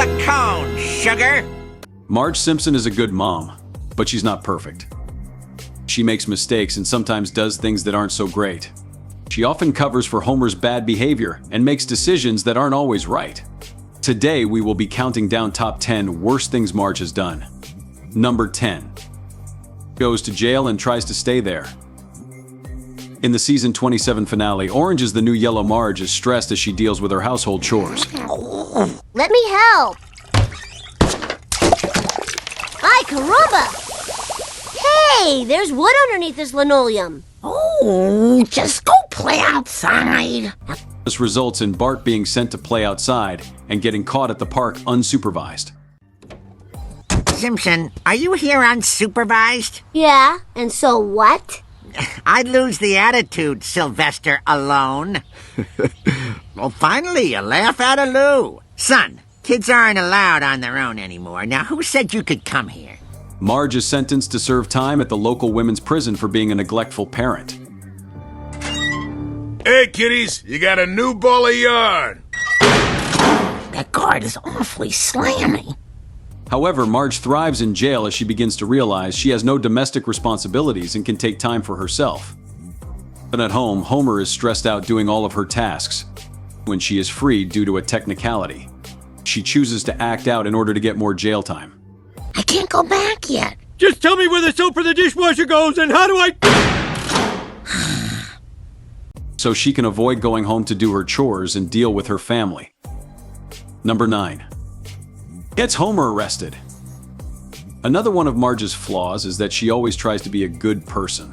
the cone, sugar! Marge Simpson is a good mom, but she's not perfect. She makes mistakes and sometimes does things that aren't so great. She often covers for Homer's bad behavior and makes decisions that aren't always right. Today, we will be counting down top 10 worst things Marge has done. Number 10. Goes to jail and tries to stay there. In the season 27 finale, Orange is the new Yellow Marge is stressed as she deals with her household chores. Let me help. Ay, caramba! Hey, there's wood underneath this linoleum. Oh, just go play outside. This results in Bart being sent to play outside and getting caught at the park unsupervised. Simpson, are you here unsupervised? Yeah, and so what? I'd lose the attitude, Sylvester alone. Well, finally, a laugh out of Lou. Son, kids aren't allowed on their own anymore. Now, who said you could come here? Marge is sentenced to serve time at the local women's prison for being a neglectful parent. Hey, kiddies, you got a new ball of yarn. That guard is awfully slammy. However, Marge thrives in jail as she begins to realize she has no domestic responsibilities and can take time for herself. But at home, Homer is stressed out doing all of her tasks when she is freed due to a technicality. She chooses to act out in order to get more jail time. I can't go back yet. Just tell me where the soap for the dishwasher goes and how do I... So she can avoid going home to do her chores and deal with her family. Number 9. Gets Homer arrested. Another one of Marge's flaws is that she always tries to be a good person,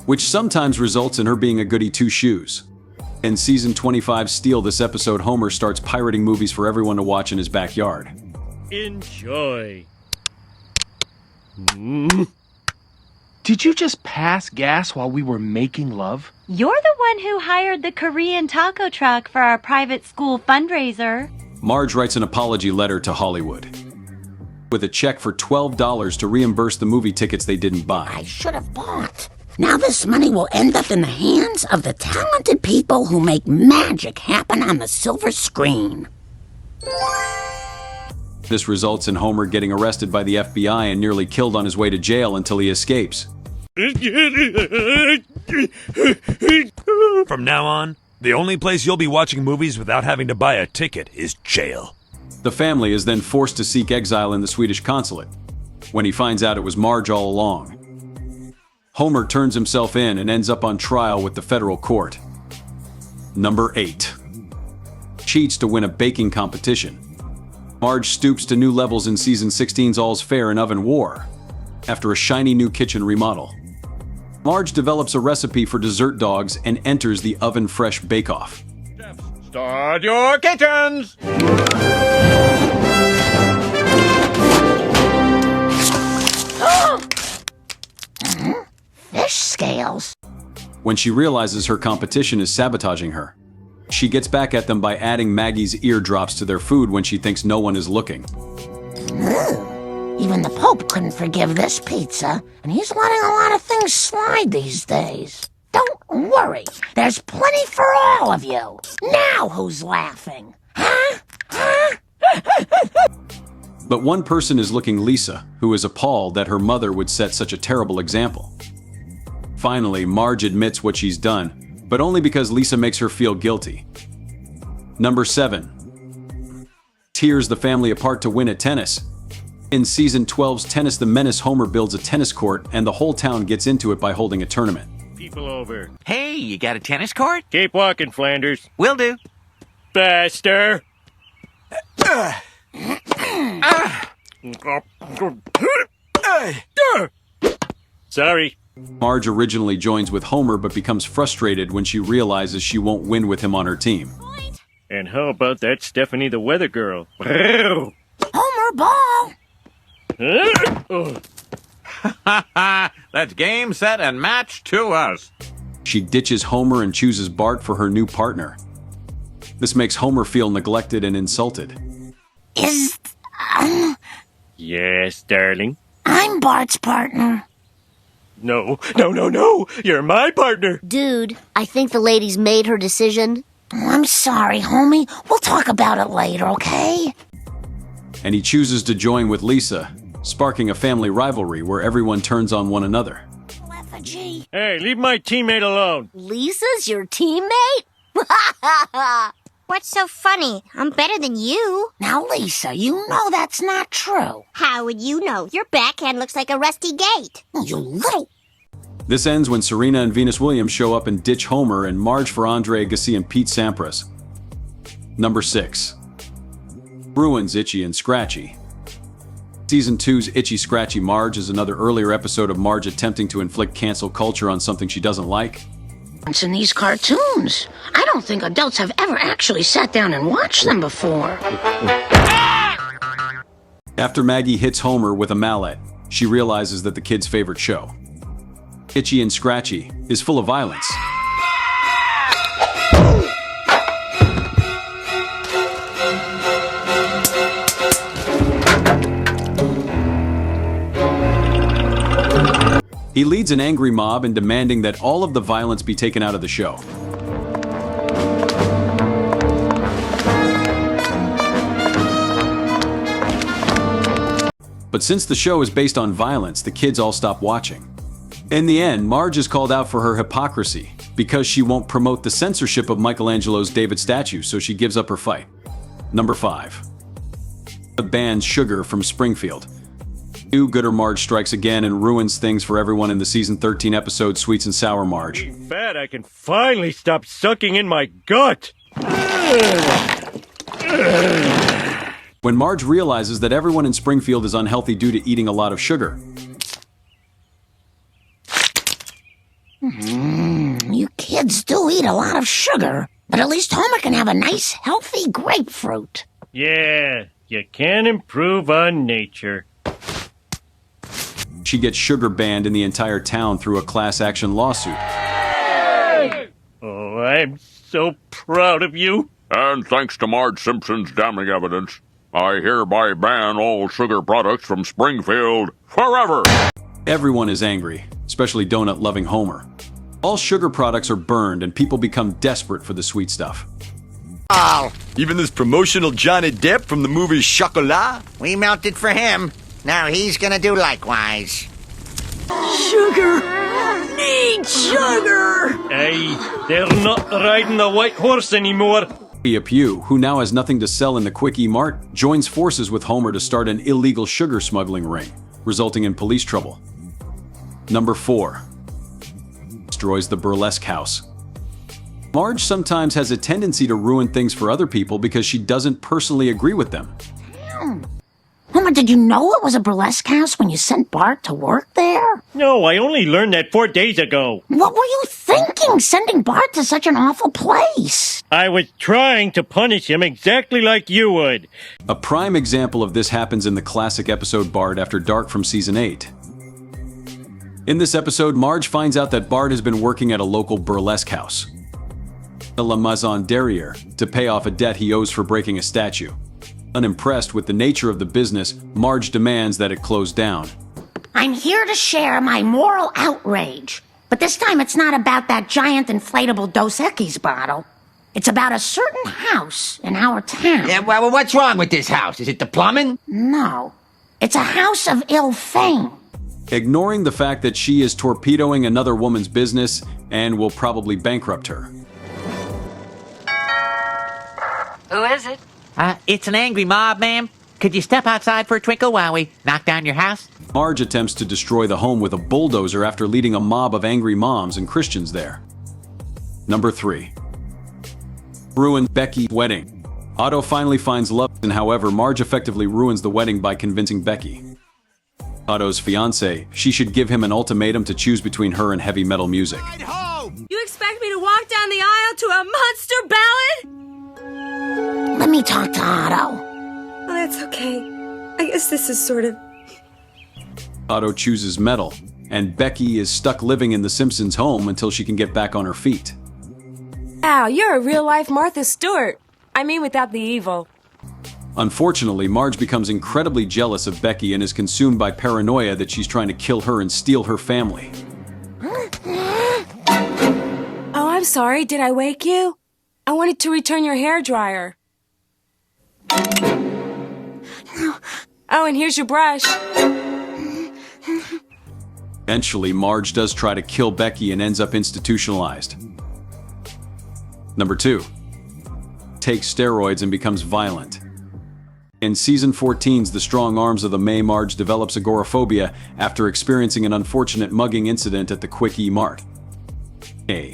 which sometimes results in her being a goody two-shoes. In season 25 Steal this episode, Homer starts pirating movies for everyone to watch in his backyard. Enjoy. Did you just pass gas while we were making love? You're the one who hired the Korean taco truck for our private school fundraiser. Marge writes an apology letter to Hollywood with a check for $12 to reimburse the movie tickets they didn't buy. I should have bought. Now this money will end up in the hands of the talented people who make magic happen on the silver screen. This results in Homer getting arrested by the FBI and nearly killed on his way to jail until he escapes. From now on, the only place you'll be watching movies without having to buy a ticket is jail. The family is then forced to seek exile in the Swedish consulate, when he finds out it was Marge all along. Homer turns himself in and ends up on trial with the federal court. Number 8. Cheats to win a baking competition. Marge stoops to new levels in season 16's All's Fair in Oven War after a shiny new kitchen remodel. Marge develops a recipe for dessert dogs and enters the Oven Fresh bake-off. Start your kitchens! Fish scales. When she realizes her competition is sabotaging her, she gets back at them by adding Maggie's eardrops to their food when she thinks no one is looking. Even the Pope couldn't forgive this pizza, and he's letting a lot of things slide these days. Don't worry, there's plenty for all of you. Now who's laughing? Huh? But one person is looking Lisa, who is appalled that her mother would set such a terrible example. Finally, Marge admits what she's done, but only because Lisa makes her feel guilty. Number 7. Tears the family apart to win at tennis. In season 12's Tennis the Menace, Homer builds a tennis court and the whole town gets into it by holding a tournament. People over. Hey, you got a tennis court? Keep walking, Flanders. Will do. Faster. Sorry. Marge originally joins with Homer but becomes frustrated when she realizes she won't win with him on her team. And how about that Stephanie the Weather Girl? Homer, ball! That's game, set, and match to us. She ditches Homer and chooses Bart for her new partner. This makes Homer feel neglected and insulted. Yes, darling. I'm Bart's partner. No. You're my partner. Dude, I think the lady's made her decision. I'm sorry, homie. We'll talk about it later, okay? and he chooses to join with Lisa, sparking a family rivalry where everyone turns on one another. Effigy. Hey, leave my teammate alone. Lisa's your teammate? What's so funny? I'm better than you. Now, Lisa, you know that's not true. How would you know? Your backhand looks like a rusty gate. You little... This ends when Serena and Venus Williams show up and ditch Homer and Marge for Andre Agassi and Pete Sampras. Number 6. Bruins Itchy and Scratchy. Season 2's Itchy Scratchy Marge is another earlier episode of Marge attempting to inflict cancel culture on something she doesn't like. In these cartoons, I don't think adults have ever actually sat down and watched them before. After Maggie hits Homer with a mallet, she realizes that the kid's favorite show, Itchy and Scratchy, is full of violence. He leads an angry mob in demanding that all of the violence be taken out of the show. But since the show is based on violence, the kids all stop watching. In the end, Marge is called out for her hypocrisy because she won't promote the censorship of Michelangelo's David statue, so she gives up her fight. Number 5. The band Sugar from Springfield. Do-gooder Marge strikes again and ruins things for everyone in the season 13 episode Sweets and Sour Marge. Fat, I can finally stop sucking in my gut. When Marge realizes that everyone in Springfield is unhealthy due to eating a lot of sugar. You kids do eat a lot of sugar, but at least Homer can have a nice, healthy grapefruit. Yeah, you can improve on nature. She gets sugar banned in the entire town through a class action lawsuit. Oh, I'm so proud of you. And thanks to Marge Simpson's damning evidence, I hereby ban all sugar products from Springfield forever. Everyone is angry, especially donut-loving Homer. All sugar products are burned and people become desperate for the sweet stuff. Oh, Even this promotional Johnny Depp from the movie Chocolat? we melted for him. Now he's gonna do likewise. Sugar! Need sugar! Hey, they're not riding the white horse anymore. Pia Pew, who now has nothing to sell in the Quickie Mart, joins forces with Homer to start an illegal sugar smuggling ring, resulting in police trouble. Number 4. Destroys the burlesque house. Marge sometimes has a tendency to ruin things for other people because she doesn't personally agree with them. Homer, did you know it was a burlesque house when you sent Bart to work there? No, I only learned that 4 days ago. What were you thinking, sending Bart to such an awful place? I was trying to punish him exactly like you would. A prime example of this happens in the classic episode Bart After Dark from Season 8. In this episode, Marge finds out that Bart has been working at a local burlesque house, the La Maison Derriere, to pay off a debt he owes for breaking a statue. Unimpressed with the nature of the business, Marge demands that it close down. I'm here to share my moral outrage. But this time it's not about that giant inflatable Dos Equis bottle. It's about a certain house in our town. Yeah, well, what's wrong with this house? Is it the plumbing? No. It's a house of ill fame. Ignoring the fact that she is torpedoing another woman's business and will probably bankrupt her. Who is it? It's an angry mob, ma'am. Could you step outside for a twinkle while we knock down your house? Marge attempts to destroy the home with a bulldozer after leading a mob of angry moms and Christians there. Number 3. Ruin Becky's wedding. Otto finally finds love, and however, Marge effectively ruins the wedding by convincing Becky, Otto's fiancée, she should give him an ultimatum to choose between her and heavy metal music. You expect me to walk down the aisle to a monster ballad? Let me talk to Otto. Oh, that's okay. I guess this is sort of... Otto chooses metal, and Becky is stuck living in the Simpsons' home until she can get back on her feet. Wow, you're a real-life Martha Stewart. I mean without the evil. Unfortunately, Marge becomes incredibly jealous of Becky and is consumed by paranoia that she's trying to kill her and steal her family. Oh, I'm sorry. Did I wake you? I wanted to return your hairdryer. No, Oh, and here's your brush. Eventually, Marge does try to kill Becky and ends up institutionalized. Number 2. Takes steroids and becomes violent. In Season 14's The Strong Arms of the May, Marge develops agoraphobia after experiencing an unfortunate mugging incident at the Quickie Mart.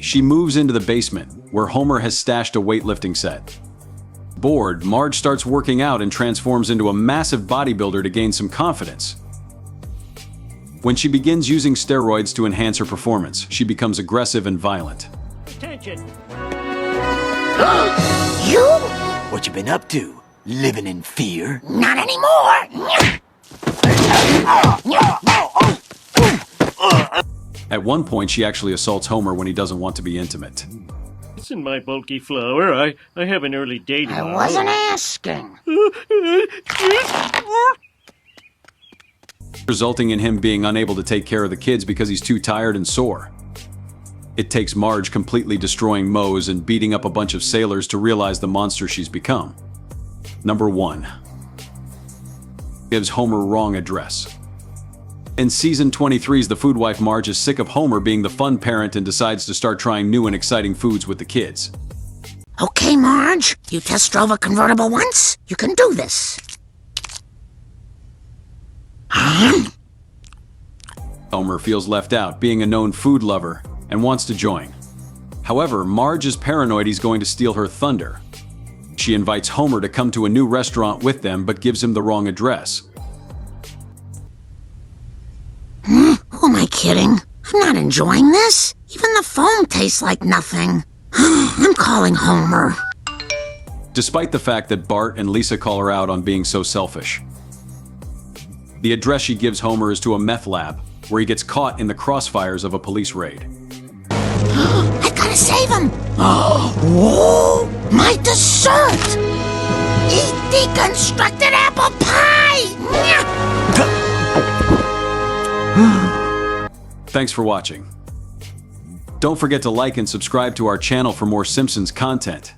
She moves into the basement, where Homer has stashed a weightlifting set. Bored, Marge starts working out and transforms into a massive bodybuilder to gain some confidence. When she begins using steroids to enhance her performance, she becomes aggressive and violent. Attention! You? What you been up to? Living in fear? Not anymore! At one point, she actually assaults Homer when he doesn't want to be intimate. Listen, my bulky flower, I have an early date. I wasn't asking. Resulting in him being unable to take care of the kids because he's too tired and sore. It takes Marge completely destroying Moe's and beating up a bunch of sailors to realize the monster she's become. Number 1. Gives Homer wrong address. In Season 23's The Food Wife, Marge is sick of Homer being the fun parent and decides to start trying new and exciting foods with the kids. Okay, Marge, you test drove a convertible once? You can do this. Homer feels left out, being a known food lover, and wants to join. However, Marge is paranoid he's going to steal her thunder. She invites Homer to come to a new restaurant with them, but gives him the wrong address. Who am I kidding? I'm not enjoying this. Even the foam tastes like nothing. I'm calling Homer. Despite the fact that Bart and Lisa call her out on being so selfish. The address she gives Homer is to a meth lab, where he gets caught in the crossfires of a police raid. I gotta save him! Whoa! My dessert! Eat deconstructed apple pie! Thanks for watching. Don't forget to like and subscribe to our channel for more Simpsons content.